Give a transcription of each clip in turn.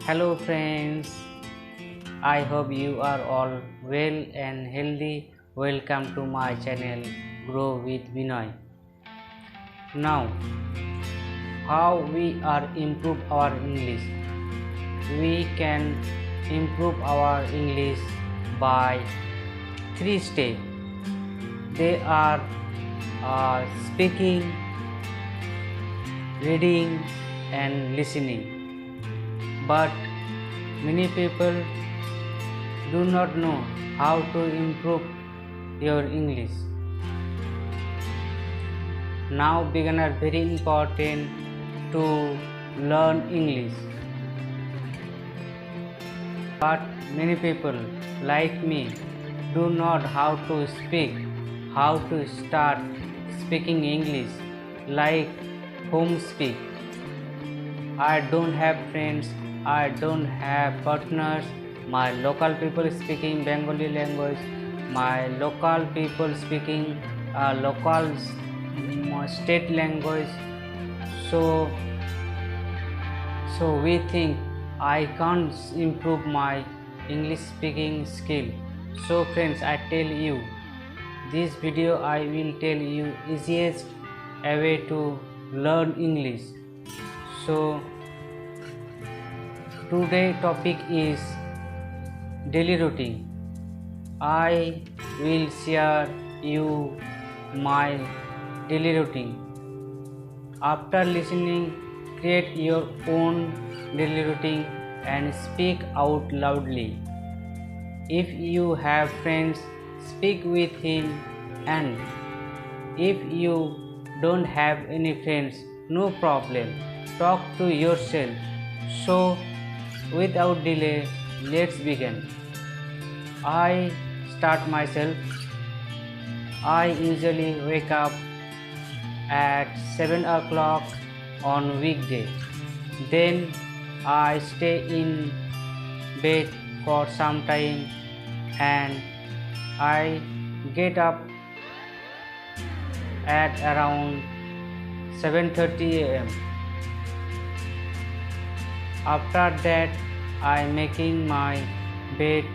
Hello friends, I hope you are all well and healthy. Welcome to my channel Grow with Binoy. Now, how we are improve our English? We can improve our English by 3 steps. They are speaking, reading and listening. But many people do not know how to improve your English. Now beginner very important to learn English. But many people like me do not how to speak, how to start speaking English like home speak. I don't have friends, I don't have partners, my local people speaking Bengali language, my local people speaking local state language. So we think I can't improve my English speaking skill. So friends, I tell you, this video I will tell you easiest way to learn English. So today topic is daily routine. I will share you my daily routine. After listening, create your own daily routine and speak out loudly. If you have friends, speak with him, and if you don't have any friends, no problem, talk to yourself. So without delay, let's begin. I start myself. I usually wake up at 7 o'clock on weekday. Then I stay in bed for some time and I get up at around 7:30 a.m. After that, I making my bed,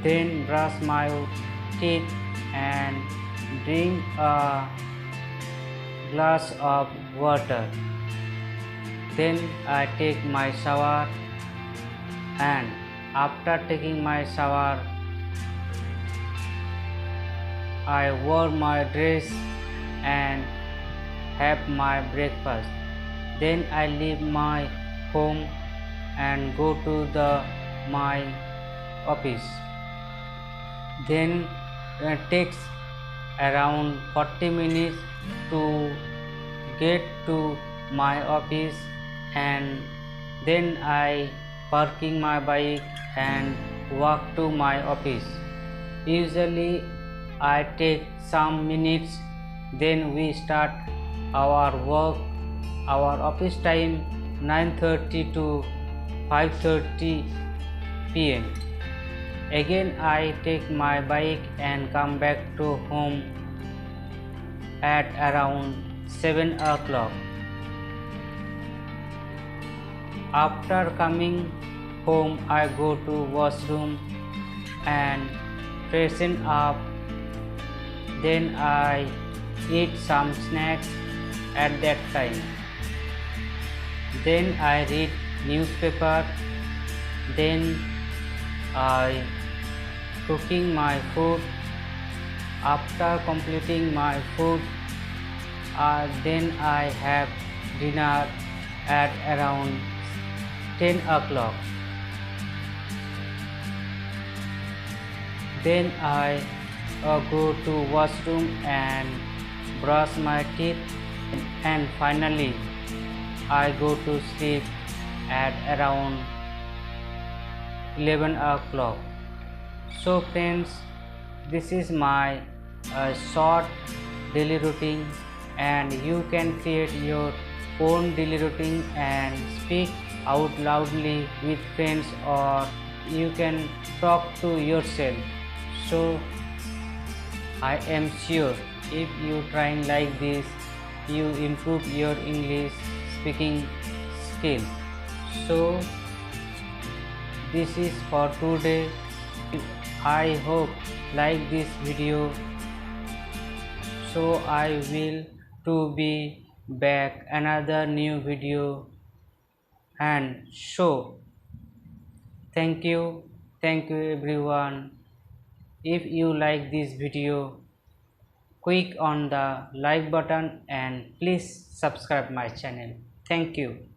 then brush my teeth and drink a glass of water. Then I take my shower, and after taking my shower, I wear my dress and have my breakfast. Then I leave my home and go to my office. Then it takes around 40 minutes to get to my office, and then I parking my bike and walk to my office. Usually I take some minutes, then we start our work. Our office time 9:30 to 5:30 p.m. Again I take my bike and come back to home at around 7 o'clock. After coming home, I go to washroom and freshen up. Then I eat some snacks at that time. Then I read newspaper. Then I cooking my food. After completing my food, then I have dinner at around 10 o'clock. Then I go to washroom and brush my teeth, and finally I go to sleep at around 11 o'clock. So friends, this is my short daily routine, and you can create your own daily routine and speak out loudly with friends, or you can talk to yourself. So I am sure if you trying like this, you improve your English speaking skill. So this is for today. I hope like this video, so I will to be back another new video. And so thank you everyone. If you like this video, click on the like button and please subscribe my channel. Thank you.